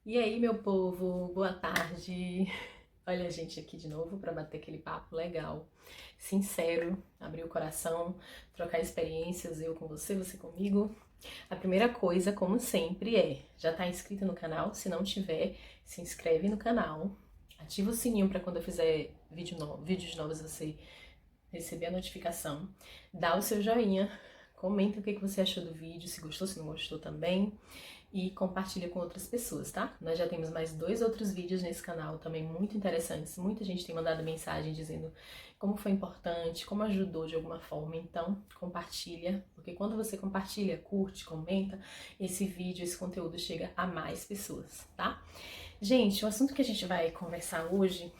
E aí, meu povo, boa tarde. Olha a gente aqui de novo para bater aquele papo legal, sincero, abrir o coração, trocar experiências, eu com você, você comigo. A primeira coisa, como sempre, já tá inscrito no canal? Se não tiver, se inscreve no canal, ativa o sininho para quando eu fizer vídeos novos você receber a notificação, dá o seu joinha, comenta o que você achou do vídeo, se gostou, se não gostou também e compartilha com outras pessoas, tá? Nós já temos mais 2 outros vídeos nesse canal também muito interessantes. Muita gente tem mandado mensagem dizendo como foi importante, como ajudou de alguma forma. Então, compartilha, porque quando você compartilha, curte, comenta, esse vídeo, esse conteúdo chega a mais pessoas, tá? Gente, o assunto que a gente vai conversar hoje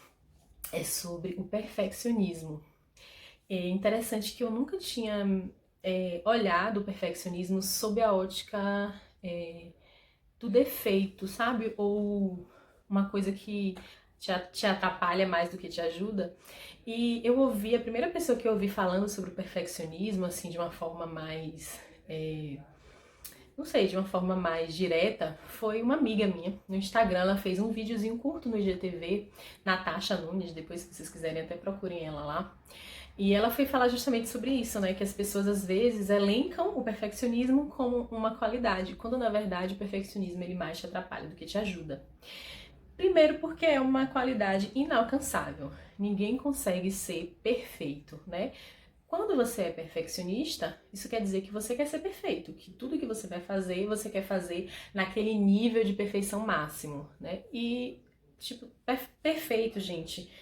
é sobre o perfeccionismo. É interessante que eu nunca tinha olhado o perfeccionismo sob a ótica do defeito, sabe? Ou uma coisa que te atrapalha mais do que te ajuda. E eu ouvi, a primeira pessoa que eu ouvi falando sobre o perfeccionismo, assim, de uma forma mais. Não sei, de uma forma mais direta, foi uma amiga minha. No Instagram, ela fez um videozinho curto no IGTV, Natasha Nunes, depois se vocês quiserem até procurem ela lá. E ela foi falar justamente sobre isso, né? Que as pessoas às vezes elencam o perfeccionismo como uma qualidade, quando na verdade o perfeccionismo ele mais te atrapalha do que te ajuda. Primeiro porque é uma qualidade inalcançável. Ninguém consegue ser perfeito, né? Quando você é perfeccionista, isso quer dizer que você quer ser perfeito, que tudo que você vai fazer, você quer fazer naquele nível de perfeição máximo, né? E, tipo, perfeito, gente,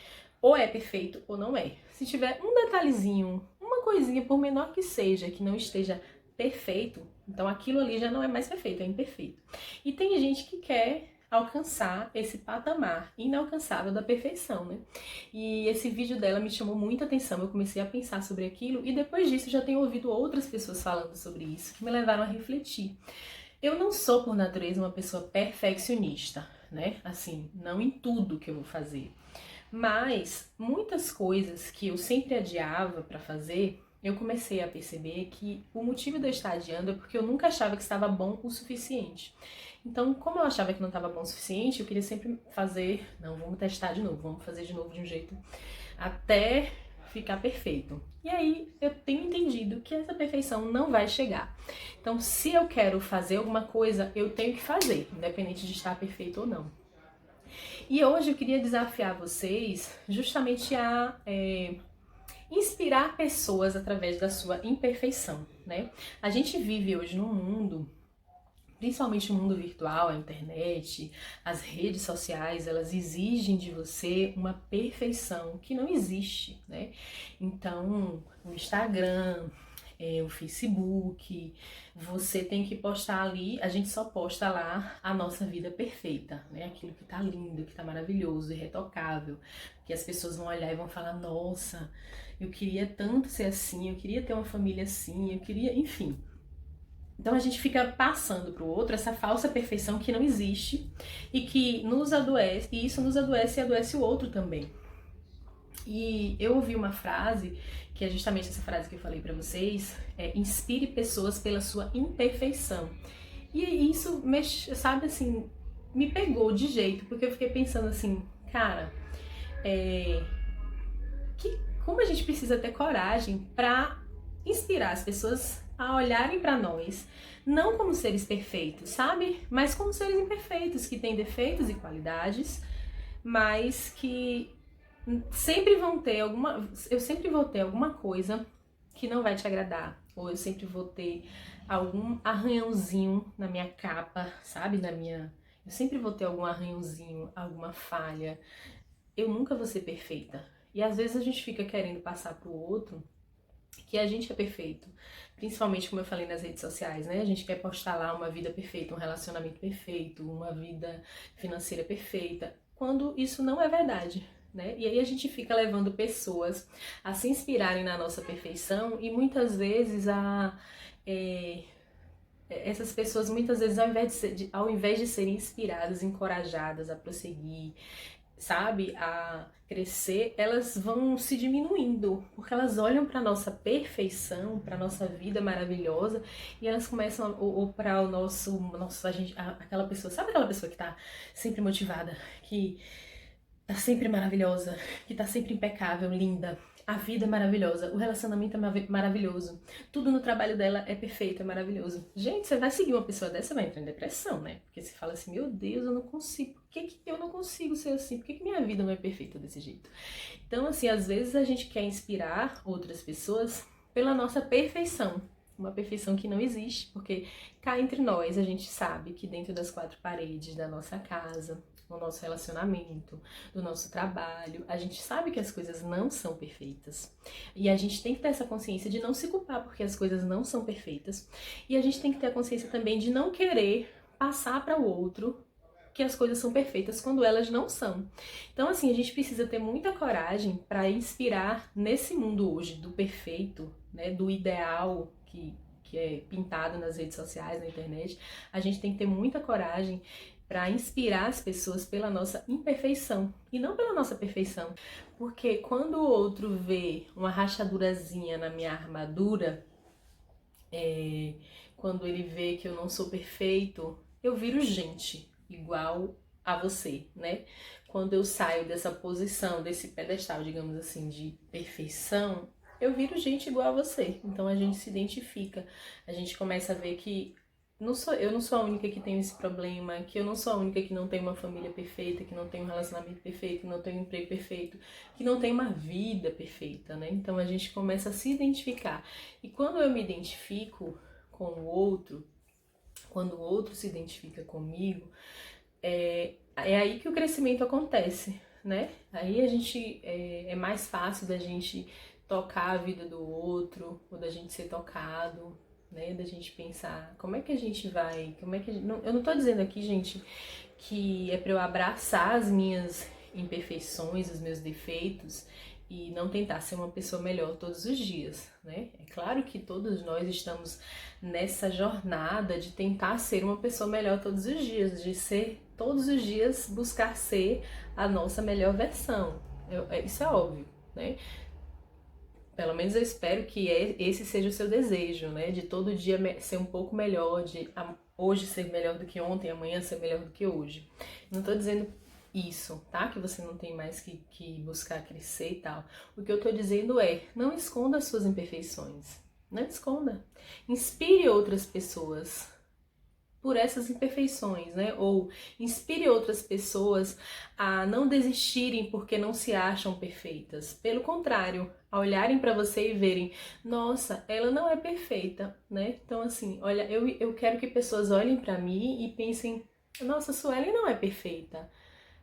ou é perfeito ou não é. Se tiver um detalhezinho, uma coisinha, por menor que seja, que não esteja perfeito, então aquilo ali já não é mais perfeito, é imperfeito. E tem gente que quer alcançar esse patamar inalcançável da perfeição, né? E esse vídeo dela me chamou muita atenção, eu comecei a pensar sobre aquilo e depois disso já tenho ouvido outras pessoas falando sobre isso, que me levaram a refletir. Eu não sou por natureza uma pessoa perfeccionista, né? Assim, não em tudo que eu vou fazer. Mas muitas coisas que eu sempre adiava para fazer, eu comecei a perceber que o motivo de eu estar adiando é porque eu nunca achava que estava bom o suficiente. Então, como eu achava que não estava bom o suficiente, eu queria sempre fazer, não, vamos testar de novo, vamos fazer de novo de um jeito até ficar perfeito. E aí eu tenho entendido que essa perfeição não vai chegar. Então, se eu quero fazer alguma coisa, eu tenho que fazer, independente de estar perfeito ou não. E hoje eu queria desafiar vocês justamente a inspirar pessoas através da sua imperfeição, né? A gente vive hoje num mundo, principalmente no mundo virtual, a internet, as redes sociais, elas exigem de você uma perfeição que não existe, né? Então, o Instagram, o Facebook, você tem que postar ali, a gente só posta lá a nossa vida perfeita, né? Aquilo que tá lindo, que tá maravilhoso, irretocável, que as pessoas vão olhar e vão falar, nossa, eu queria tanto ser assim, eu queria ter uma família assim, eu queria, enfim. Então a gente fica passando para o outro essa falsa perfeição que não existe e que nos adoece, e isso nos adoece e adoece o outro também. E eu ouvi uma frase, que é justamente essa frase que eu falei para vocês, inspire pessoas pela sua imperfeição. E isso, sabe assim, me pegou de jeito, porque eu fiquei pensando assim, cara, como a gente precisa ter coragem para inspirar as pessoas a olharem para nós, não como seres perfeitos, sabe? Mas como seres imperfeitos, que têm defeitos e qualidades, mas que sempre vão ter alguma. Eu sempre vou ter alguma coisa que não vai te agradar, ou eu sempre vou ter algum arranhãozinho na minha capa, sabe? Eu sempre vou ter algum arranhãozinho, alguma falha. Eu nunca vou ser perfeita. E às vezes a gente fica querendo passar pro outro que a gente é perfeito. Principalmente, como eu falei nas redes sociais, né? A gente quer postar lá uma vida perfeita, um relacionamento perfeito, uma vida financeira perfeita, quando isso não é verdade, né? E aí a gente fica levando pessoas a se inspirarem na nossa perfeição e muitas vezes essas pessoas muitas vezes ao invés de serem inspiradas, encorajadas a prosseguir, sabe, a crescer, elas vão se diminuindo, porque elas olham para nossa perfeição, para nossa vida maravilhosa, e elas começam, ou para o nosso aquela pessoa, sabe aquela pessoa que tá sempre motivada, que tá sempre maravilhosa, que tá sempre impecável, linda. A vida é maravilhosa, o relacionamento é maravilhoso, tudo no trabalho dela é perfeito, é maravilhoso. Gente, você vai seguir uma pessoa dessa, vai entrar em depressão, né? Porque você fala assim, meu Deus, eu não consigo, por que eu não consigo ser assim? Por que minha vida não é perfeita desse jeito? Então, assim, às vezes a gente quer inspirar outras pessoas pela nossa perfeição. Uma perfeição que não existe, porque cá entre nós a gente sabe que dentro das quatro paredes da nossa casa, no nosso relacionamento, do nosso trabalho, a gente sabe que as coisas não são perfeitas. E a gente tem que ter essa consciência de não se culpar porque as coisas não são perfeitas. E a gente tem que ter a consciência também de não querer passar para o outro que as coisas são perfeitas quando elas não são. Então, assim, a gente precisa ter muita coragem para inspirar nesse mundo hoje do perfeito, né, do ideal que é pintado nas redes sociais, na internet. A gente tem que ter muita coragem para inspirar as pessoas pela nossa imperfeição e não pela nossa perfeição. Porque quando o outro vê uma rachadurazinha na minha armadura, quando ele vê que eu não sou perfeito, eu viro gente igual a você, né? Quando eu saio dessa posição, desse pedestal, digamos assim, de perfeição, eu viro gente igual a você. Então a gente se identifica, a gente começa a ver que eu não sou a única que tem esse problema, que eu não sou a única que não tem uma família perfeita, que não tem um relacionamento perfeito, que não tem um emprego perfeito, que não tem uma vida perfeita, né? Então a gente começa a se identificar. E quando eu me identifico com o outro, quando o outro se identifica comigo, é aí que o crescimento acontece, né? Aí a gente é mais fácil da gente tocar a vida do outro, ou da gente ser tocado, né? Da gente pensar como é que a gente vai, como é que eu não tô dizendo aqui, gente, que é para eu abraçar as minhas imperfeições, os meus defeitos e não tentar ser uma pessoa melhor todos os dias, né? É claro que todos nós estamos nessa jornada de tentar ser uma pessoa melhor todos os dias, de ser todos os dias buscar ser a nossa melhor versão. Isso é óbvio, né? Pelo menos eu espero que esse seja o seu desejo, né? De todo dia ser um pouco melhor, de hoje ser melhor do que ontem, amanhã ser melhor do que hoje. Não tô dizendo isso, tá? Que você não tem mais que buscar crescer e tal. O que eu tô dizendo é, não esconda as suas imperfeições. Não esconda. Inspire outras pessoas por essas imperfeições, né? Ou inspire outras pessoas a não desistirem porque não se acham perfeitas. Pelo contrário, a olharem para você e verem, nossa, ela não é perfeita, né? Então assim, olha, eu quero que pessoas olhem para mim e pensem, nossa, Suelen não é perfeita,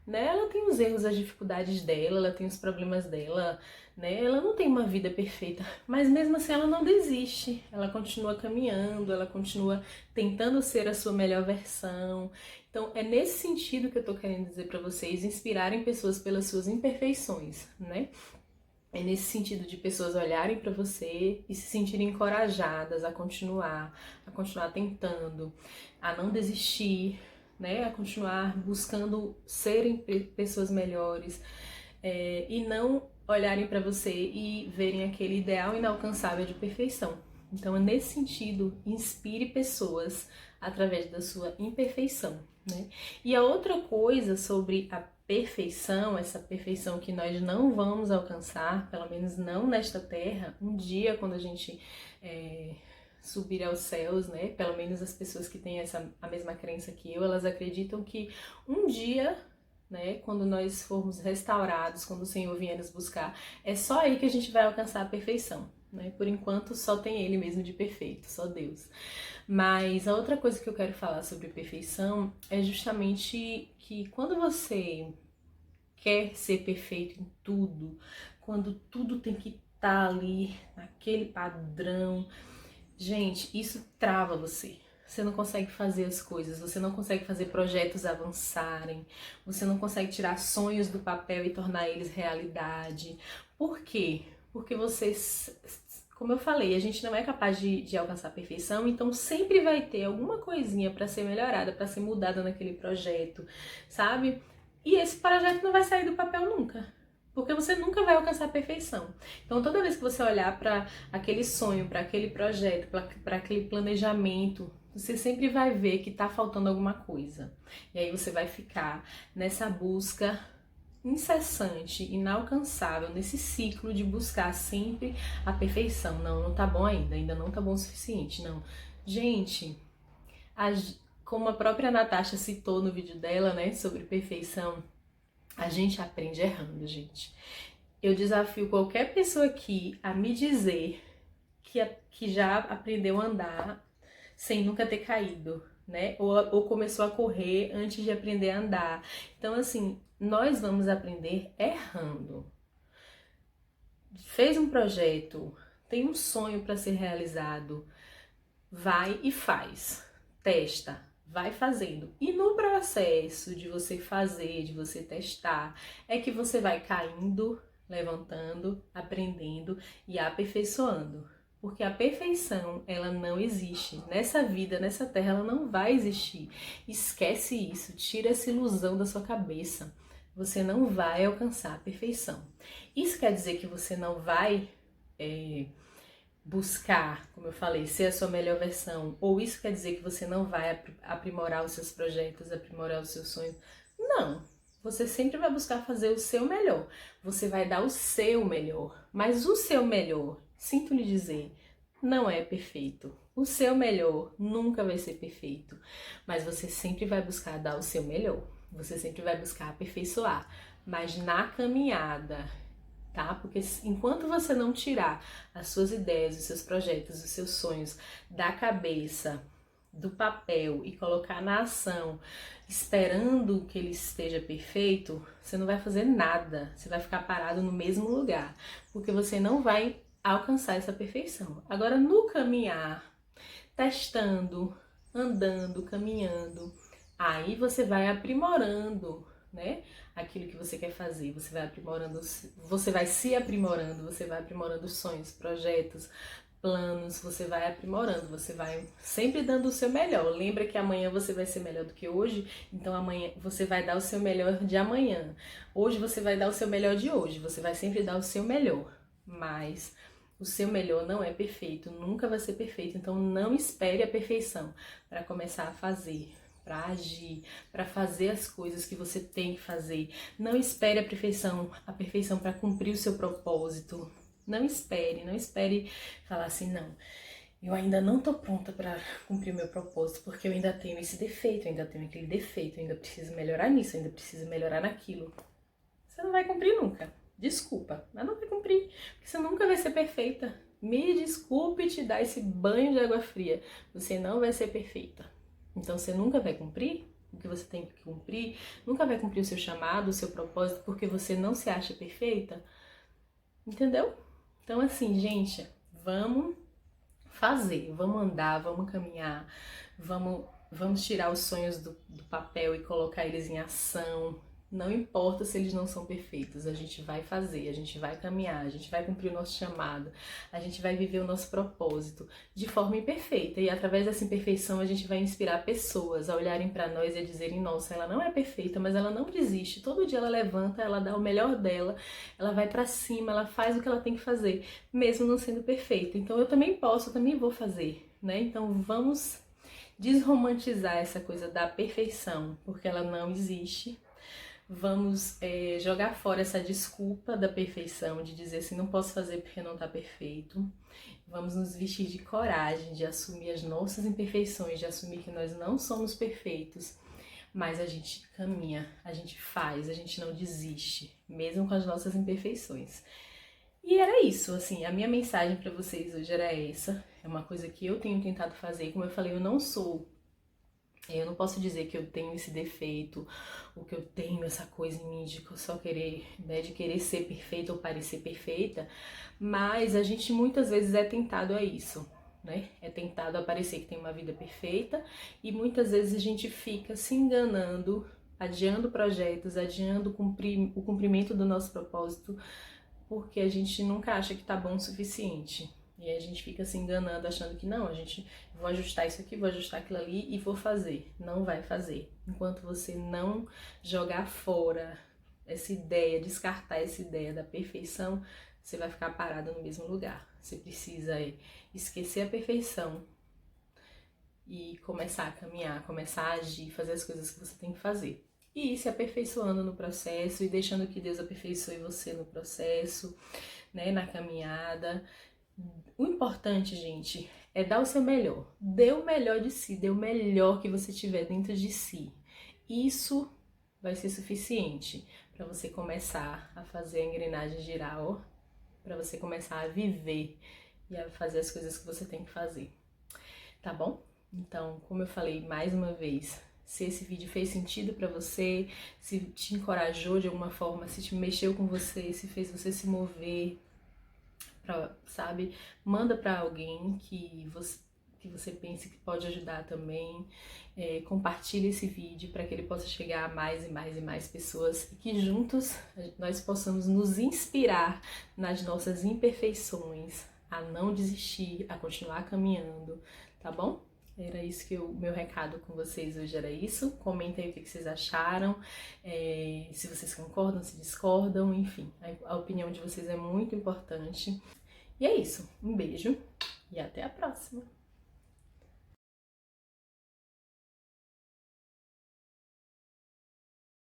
né? Ela tem os erros, as dificuldades dela, ela tem os problemas dela, né? Ela não tem uma vida perfeita, mas mesmo assim ela não desiste, ela continua caminhando, ela continua tentando ser a sua melhor versão. Então é nesse sentido que eu tô querendo dizer para vocês, inspirarem pessoas pelas suas imperfeições, né? É nesse sentido de pessoas olharem para você e se sentirem encorajadas a continuar tentando, a não desistir, né? A continuar buscando serem pessoas melhores, e não olharem para você e verem aquele ideal inalcançável de perfeição. Então, é nesse sentido, inspire pessoas através da sua imperfeição, né? E a outra coisa sobre a perfeição, essa perfeição que nós não vamos alcançar, pelo menos não nesta terra, um dia quando a gente subir aos céus, né? Pelo menos as pessoas que têm a mesma crença que eu, elas acreditam que um dia, né, quando nós formos restaurados, quando o Senhor vier nos buscar, é só aí que a gente vai alcançar a perfeição, né? Por enquanto só tem Ele mesmo de perfeito, só Deus. Mas a outra coisa que eu quero falar sobre perfeição é justamente que quando você quer ser perfeito em tudo, quando tudo tem que estar ali naquele padrão, gente, isso trava você. Você não consegue fazer as coisas, você não consegue fazer projetos avançarem, você não consegue tirar sonhos do papel e tornar eles realidade. Por quê? Porque você, como eu falei, a gente não é capaz de alcançar a perfeição, então sempre vai ter alguma coisinha para ser melhorada, para ser mudada naquele projeto, sabe? E esse projeto não vai sair do papel nunca. Porque você nunca vai alcançar a perfeição. Então, toda vez que você olhar para aquele sonho, para aquele projeto, para aquele planejamento, você sempre vai ver que está faltando alguma coisa. E aí você vai ficar nessa busca incessante, inalcançável, nesse ciclo de buscar sempre a perfeição. Não, não tá bom ainda não tá bom o suficiente, não. Gente, como a própria Natasha citou no vídeo dela, né, sobre perfeição, a gente aprende errando, gente. Eu desafio qualquer pessoa aqui a me dizer que já aprendeu a andar sem nunca ter caído, né? Ou começou a correr antes de aprender a andar. Então, assim, nós vamos aprender errando. Fez um projeto, tem um sonho para ser realizado, vai e faz. Testa, vai fazendo. E no processo de você fazer, de você testar, é que você vai caindo, levantando, aprendendo e aperfeiçoando. Porque a perfeição, ela não existe. Nessa vida, nessa terra, ela não vai existir. Esquece isso, tira essa ilusão da sua cabeça. Você não vai alcançar a perfeição. Isso quer dizer que você não vai buscar, como eu falei, ser a sua melhor versão? Ou isso quer dizer que você não vai aprimorar os seus projetos, aprimorar os seus sonhos? Não. Você sempre vai buscar fazer o seu melhor. Você vai dar o seu melhor. Mas o seu melhor, sinto lhe dizer, não é perfeito. O seu melhor nunca vai ser perfeito. Mas você sempre vai buscar dar o seu melhor. Você sempre vai buscar aperfeiçoar. Mas na caminhada, tá? Porque enquanto você não tirar as suas ideias, os seus projetos, os seus sonhos da cabeça, do papel e colocar na ação, esperando que ele esteja perfeito, você não vai fazer nada. Você vai ficar parado no mesmo lugar, porque você não vai alcançar essa perfeição. Agora, no caminhar, testando, andando, caminhando, aí você vai aprimorando, né? Aquilo que você quer fazer, você vai aprimorando, você vai se aprimorando, você vai aprimorando sonhos, projetos, planos, você vai aprimorando, você vai sempre dando o seu melhor. Lembra que amanhã você vai ser melhor do que hoje, então amanhã você vai dar o seu melhor de amanhã. Hoje você vai dar o seu melhor de hoje, você vai sempre dar o seu melhor, mas o seu melhor não é perfeito, nunca vai ser perfeito, então não espere a perfeição para começar a fazer, para agir, para fazer as coisas que você tem que fazer. Não espere a perfeição para cumprir o seu propósito. Não espere falar assim, não, eu ainda não tô pronta para cumprir o meu propósito, porque eu ainda tenho esse defeito, eu ainda tenho aquele defeito, eu ainda preciso melhorar nisso, eu ainda preciso melhorar naquilo. Você não vai cumprir nunca. Desculpa, mas não vai cumprir, porque você nunca vai ser perfeita. Me desculpe te dar esse banho de água fria. Você não vai ser perfeita. Então você nunca vai cumprir o que você tem que cumprir, nunca vai cumprir o seu chamado, o seu propósito, porque você não se acha perfeita. Entendeu? Então assim, gente, vamos fazer, vamos andar, vamos caminhar, vamos tirar os sonhos do papel e colocar eles em ação. Não importa se eles não são perfeitos, a gente vai fazer, a gente vai caminhar, a gente vai cumprir o nosso chamado, a gente vai viver o nosso propósito de forma imperfeita, e através dessa imperfeição a gente vai inspirar pessoas a olharem para nós e a dizerem, nossa, ela não é perfeita, mas ela não desiste, todo dia ela levanta, ela dá o melhor dela, ela vai para cima, ela faz o que ela tem que fazer, mesmo não sendo perfeita. Então eu também posso, eu também vou fazer, né? Então vamos desromantizar essa coisa da perfeição, porque ela não existe. Vamos jogar fora essa desculpa da perfeição, de dizer assim, não posso fazer porque não tá perfeito. Vamos nos vestir de coragem, de assumir as nossas imperfeições, de assumir que nós não somos perfeitos, mas a gente caminha, a gente faz, a gente não desiste, mesmo com as nossas imperfeições. E era isso, assim, a minha mensagem para vocês hoje era essa. É uma coisa que eu tenho tentado fazer, como eu falei, eu não posso dizer que eu tenho esse defeito, ou que eu tenho essa coisa em mim de só querer, né, de querer ser perfeita ou parecer perfeita, mas a gente muitas vezes é tentado a isso, né? É tentado a parecer que tem uma vida perfeita, e muitas vezes a gente fica se enganando, adiando projetos, adiando o cumprimento do nosso propósito, porque a gente nunca acha que tá bom o suficiente. E aí a gente fica se enganando, achando que não, vou ajustar isso aqui, vou ajustar aquilo ali e vou fazer. Não vai fazer. Enquanto você não jogar fora essa ideia, descartar essa ideia da perfeição, você vai ficar parado no mesmo lugar. Você precisa esquecer a perfeição e começar a caminhar, começar a agir, fazer as coisas que você tem que fazer. E ir se aperfeiçoando no processo e deixando que Deus aperfeiçoe você no processo, né, na caminhada. O importante, gente, é dar o seu melhor. Dê o melhor de si, dê o melhor que você tiver dentro de si. Isso vai ser suficiente para você começar a fazer a engrenagem girar, ó, para você começar a viver e a fazer as coisas que você tem que fazer. Tá bom? Então, como eu falei mais uma vez, se esse vídeo fez sentido para você, se te encorajou de alguma forma, se te mexeu com você, se fez você se mover, sabe? Manda para alguém que você pense que pode ajudar também. Compartilhe esse vídeo para que ele possa chegar a mais e mais e mais pessoas e que juntos nós possamos nos inspirar nas nossas imperfeições, a não desistir, a continuar caminhando, tá bom? Era isso que o meu recado com vocês hoje era isso. Comentem aí o que vocês acharam, se vocês concordam, se discordam, enfim. A opinião de vocês é muito importante. E é isso. Um beijo e até a próxima!